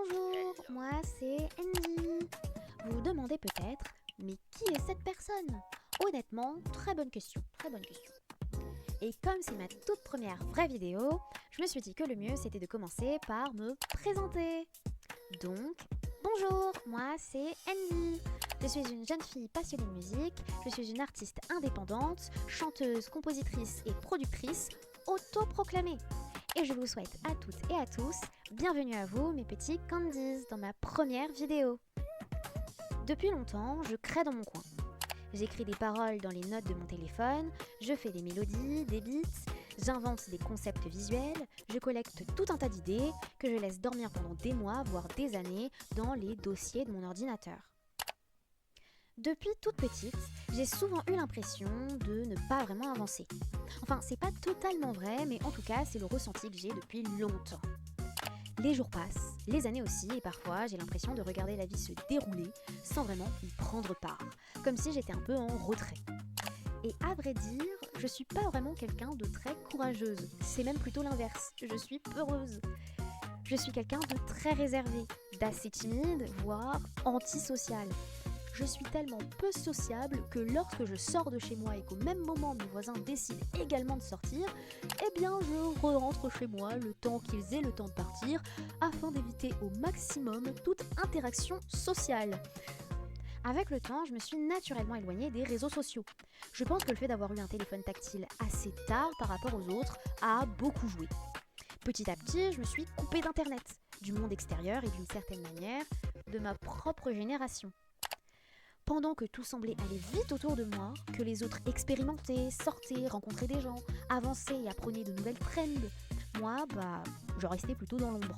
Bonjour, moi c'est Andy. Vous vous demandez peut-être, mais qui est cette personne? Honnêtement, très bonne question. Et comme c'est ma toute première vraie vidéo, je me suis dit que le mieux c'était de commencer par me présenter. Donc, bonjour, moi c'est Andy. Je suis une jeune fille passionnée de musique, je suis une artiste indépendante, chanteuse, compositrice et productrice, autoproclamée. Et je vous souhaite à toutes et à tous, bienvenue à vous mes petits candies dans ma première vidéo. Depuis longtemps, je crée dans mon coin. J'écris des paroles dans les notes de mon téléphone, je fais des mélodies, des beats, j'invente des concepts visuels, je collecte tout un tas d'idées que je laisse dormir pendant des mois, voire des années, dans les dossiers de mon ordinateur. Depuis toute petite, j'ai souvent eu l'impression de ne pas vraiment avancer. Enfin, c'est pas totalement vrai, mais en tout cas, c'est le ressenti que j'ai depuis longtemps. Les jours passent, les années aussi, et parfois j'ai l'impression de regarder la vie se dérouler sans vraiment y prendre part, comme si j'étais un peu en retrait. Et à vrai dire, je suis pas vraiment quelqu'un de très courageuse, c'est même plutôt l'inverse, je suis peureuse. Je suis quelqu'un de très réservé, d'assez timide, voire antisocial. Je suis tellement peu sociable que lorsque je sors de chez moi et qu'au même moment mes voisins décident également de sortir, eh bien je rentre chez moi le temps qu'ils aient le temps de partir afin d'éviter au maximum toute interaction sociale. Avec le temps, je me suis naturellement éloignée des réseaux sociaux. Je pense que le fait d'avoir eu un téléphone tactile assez tard par rapport aux autres a beaucoup joué. Petit à petit, je me suis coupée d'internet, du monde extérieur et d'une certaine manière de ma propre génération. Pendant que tout semblait aller vite autour de moi, que les autres experimentaient, sortaient, rencontraient des gens, avançaient et apprenaient de nouvelles trends, moi, je restais plutôt dans l'ombre.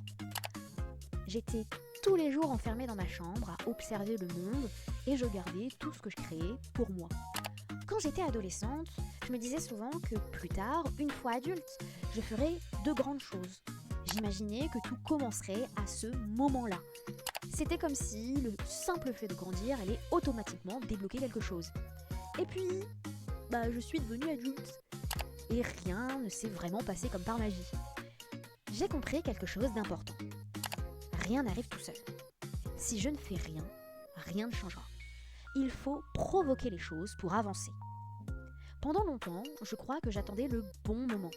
J'étais tous les jours enfermée dans ma chambre à observer le monde et je gardais tout ce que je créais pour moi. Quand j'étais adolescente, je me disais souvent que plus tard, une fois adulte, je ferais de grandes choses. J'imaginais que tout commencerait à ce moment-là. C'était comme si le simple fait de grandir allait automatiquement débloquer quelque chose. Et puis, je suis devenue adulte. Et rien ne s'est vraiment passé comme par magie. J'ai compris quelque chose d'important. Rien n'arrive tout seul. Si je ne fais rien, rien ne changera. Il faut provoquer les choses pour avancer. Pendant longtemps, je crois que j'attendais le bon moment.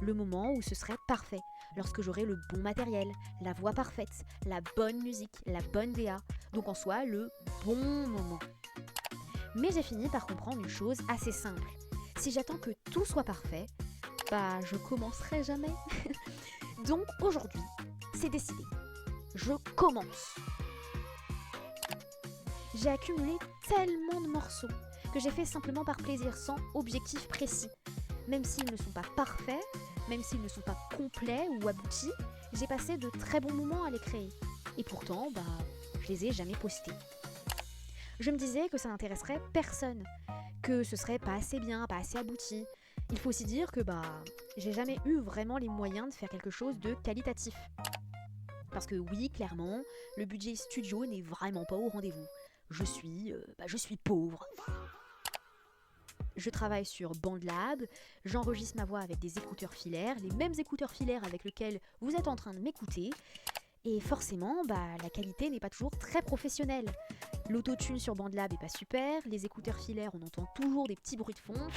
Le moment où ce serait parfait, lorsque j'aurai le bon matériel, la voix parfaite, la bonne musique, la bonne DA, donc en soi le bon moment. Mais j'ai fini par comprendre une chose assez simple. Si j'attends que tout soit parfait, je commencerai jamais. Donc aujourd'hui, c'est décidé. Je commence. J'ai accumulé tellement de morceaux que j'ai fait simplement par plaisir, sans objectif précis. Même s'ils ne sont pas parfaits, même s'ils ne sont pas complets ou aboutis, j'ai passé de très bons moments à les créer. Et pourtant, je les ai jamais postés. Je me disais que ça n'intéresserait personne, que ce serait pas assez bien, pas assez abouti. Il faut aussi dire que j'ai jamais eu vraiment les moyens de faire quelque chose de qualitatif. Parce que oui, clairement, le budget studio n'est vraiment pas au rendez-vous. Je suis pauvre. Je travaille sur BandLab, j'enregistre ma voix avec des écouteurs filaires, les mêmes écouteurs filaires avec lesquels vous êtes en train de m'écouter. Et forcément, la qualité n'est pas toujours très professionnelle. L'autotune sur BandLab est pas super, les écouteurs filaires, on entend toujours des petits bruits de fond.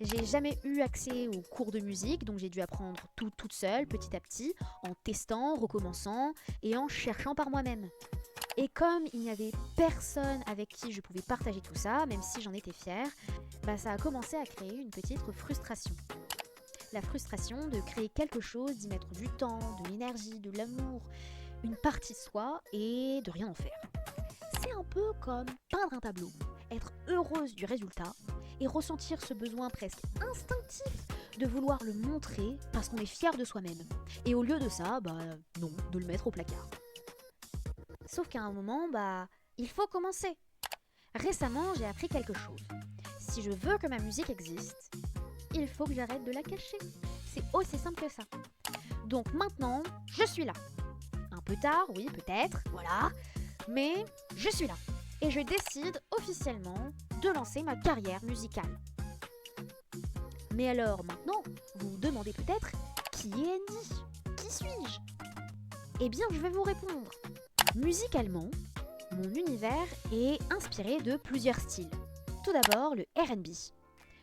J'ai jamais eu accès aux cours de musique, donc j'ai dû apprendre tout toute seule, petit à petit, en testant, recommençant et en cherchant par moi-même. Et comme il n'y avait personne avec qui je pouvais partager tout ça, même si j'en étais fière, ça a commencé à créer une petite frustration. La frustration de créer quelque chose, d'y mettre du temps, de l'énergie, de l'amour, une partie de soi et de rien en faire. C'est un peu comme peindre un tableau, être heureuse du résultat et ressentir ce besoin presque instinctif de vouloir le montrer parce qu'on est fier de soi-même. Et au lieu de ça, non, de le mettre au placard. Sauf qu'à un moment, il faut commencer. Récemment, j'ai appris quelque chose. Si je veux que ma musique existe, il faut que j'arrête de la cacher. C'est aussi simple que ça. Donc maintenant, je suis là. Un peu tard, oui, peut-être, voilà. Mais je suis là. Et je décide officiellement de lancer ma carrière musicale. Mais alors maintenant, vous vous demandez peut-être qui est Andy ? Qui suis-je ? Eh bien, je vais vous répondre. Musicalement, mon univers est inspiré de plusieurs styles. Tout d'abord, le R&B.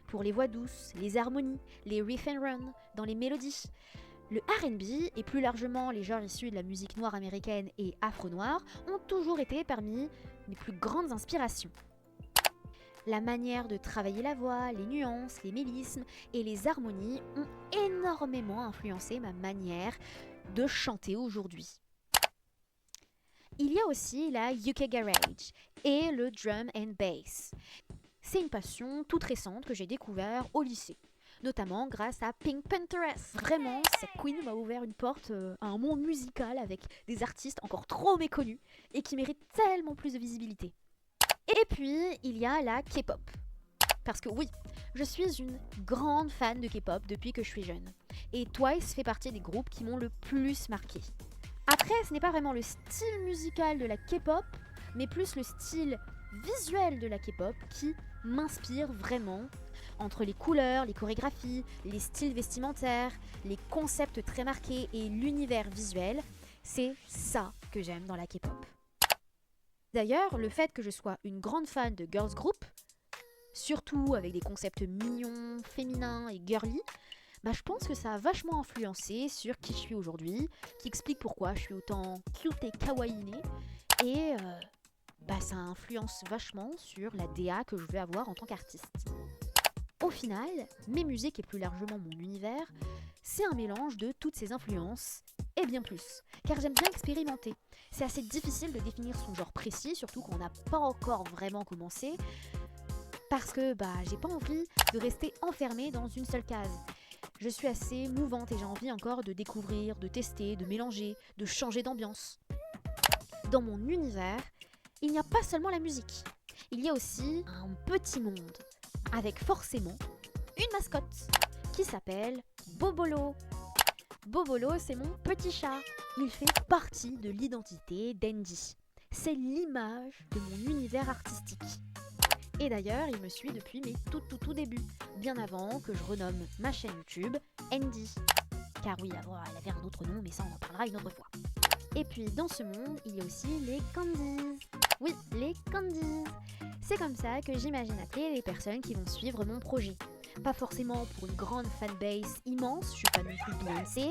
Pour les voix douces, les harmonies, les riff and run dans les mélodies. Le R&B et plus largement les genres issus de la musique noire américaine et afro-noire ont toujours été parmi mes plus grandes inspirations. La manière de travailler la voix, les nuances, les mélismes et les harmonies ont énormément influencé ma manière de chanter aujourd'hui. Il y a aussi la UK Garage et le drum and bass. C'est une passion toute récente que j'ai découvert au lycée, notamment grâce à Pink Pinterest. Vraiment, cette queen m'a ouvert une porte à un monde musical avec des artistes encore trop méconnus et qui méritent tellement plus de visibilité. Et puis, il y a la K-pop. Parce que oui, je suis une grande fan de K-pop depuis que je suis jeune. Et Twice fait partie des groupes qui m'ont le plus marqué. Après, ce n'est pas vraiment le style musical de la K-pop, mais plus le style visuel de la K-pop qui m'inspire vraiment. Entre les couleurs, les chorégraphies, les styles vestimentaires, les concepts très marqués et l'univers visuel, c'est ça que j'aime dans la K-pop. D'ailleurs, le fait que je sois une grande fan de girls group, surtout avec des concepts mignons, féminins et girly, je pense que ça a vachement influencé sur qui je suis aujourd'hui, qui explique pourquoi je suis autant cute et kawaii et ça influence vachement sur la DA que je vais avoir en tant qu'artiste. Au final, mes musiques et plus largement mon univers, c'est un mélange de toutes ces influences et bien plus, car j'aime bien expérimenter. C'est assez difficile de définir son genre précis, surtout quand on n'a pas encore vraiment commencé, parce que j'ai pas envie de rester enfermée dans une seule case. Je suis assez mouvante et j'ai envie encore de découvrir, de tester, de mélanger, de changer d'ambiance. Dans mon univers, il n'y a pas seulement la musique, il y a aussi un petit monde, avec forcément une mascotte qui s'appelle Bobolo. Bobolo, c'est mon petit chat. Il fait partie de l'identité d'Andy. C'est l'image de mon univers artistique. Et d'ailleurs, il me suit depuis mes tout débuts, bien avant que je renomme ma chaîne YouTube Andy. Car oui, elle avait un autre nom, mais ça on en parlera une autre fois. Et puis dans ce monde, il y a aussi les Candies. Oui, les Candies. C'est comme ça que j'imagine appeler les personnes qui vont suivre mon projet. Pas forcément pour une grande fanbase immense, je suis pas non plus Beyoncé,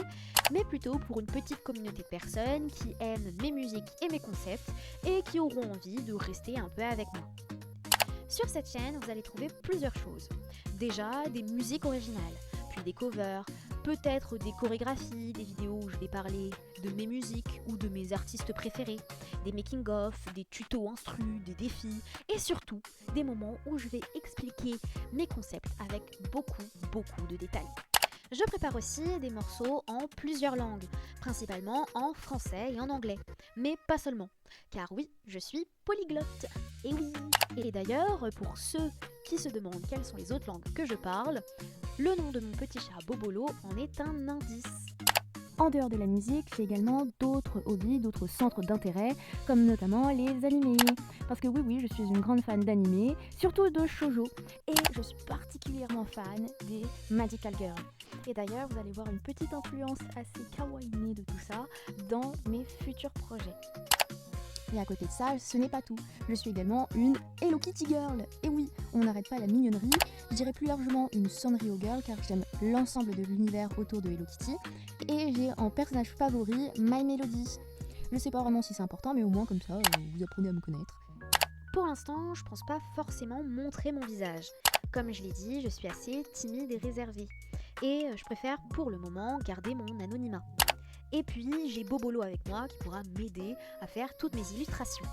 mais plutôt pour une petite communauté de personnes qui aiment mes musiques et mes concepts et qui auront envie de rester un peu avec moi. Sur cette chaîne, vous allez trouver plusieurs choses. Déjà, des musiques originales, puis des covers, peut-être des chorégraphies, des vidéos où je vais parler de mes musiques ou de mes artistes préférés, des making-of, des tutos instrus, des défis, et surtout des moments où je vais expliquer mes concepts avec beaucoup de détails. Je prépare aussi des morceaux en plusieurs langues, principalement en français et en anglais, mais pas seulement, car oui, je suis polyglotte, et oui. Et d'ailleurs, pour ceux qui se demandent quelles sont les autres langues que je parle, le nom de mon petit chat Bobolo en est un indice. En dehors de la musique, j'ai également d'autres hobbies, d'autres centres d'intérêt, comme notamment les animés. Parce que oui, je suis une grande fan d'animés, surtout de shoujo. Et je suis particulièrement fan des Magical Girls. Et d'ailleurs, vous allez voir une petite influence assez kawaii de tout ça dans mes futurs projets. Et à côté de ça, ce n'est pas tout. Je suis également une Hello Kitty Girl. Et oui, on n'arrête pas la mignonnerie. Je dirais plus largement une Sanrio Girl car j'aime l'ensemble de l'univers autour de Hello Kitty. Et j'ai en personnage favori My Melody. Je sais pas vraiment si c'est important, mais au moins comme ça, vous apprenez à me connaître. Pour l'instant, je pense pas forcément montrer mon visage. Comme je l'ai dit, je suis assez timide et réservée. Et je préfère pour le moment garder mon anonymat. Et puis, j'ai Bobolo avec moi qui pourra m'aider à faire toutes mes illustrations.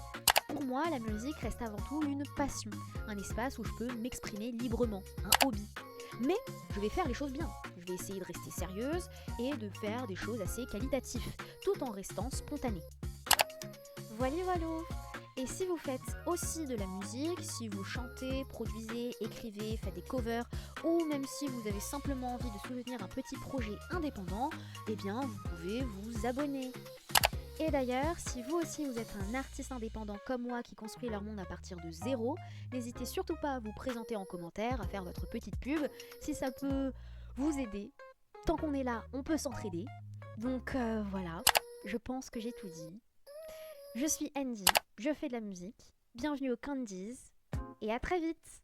Pour moi, la musique reste avant tout une passion, un espace où je peux m'exprimer librement, un hobby. Mais je vais faire les choses bien. Je vais essayer de rester sérieuse et de faire des choses assez qualitatives, tout en restant spontanée. Voilà. Et si vous faites aussi de la musique, si vous chantez, produisez, écrivez, faites des covers, ou même si vous avez simplement envie de soutenir un petit projet indépendant, eh bien vous pouvez vous abonner. Et d'ailleurs, si vous aussi vous êtes un artiste indépendant comme moi qui construit leur monde à partir de zéro, n'hésitez surtout pas à vous présenter en commentaire, à faire votre petite pub, si ça peut vous aider. Tant qu'on est là, on peut s'entraider. Donc voilà. je pense que j'ai tout dit. Je suis Andy, je fais de la musique. Bienvenue au Candies et à très vite!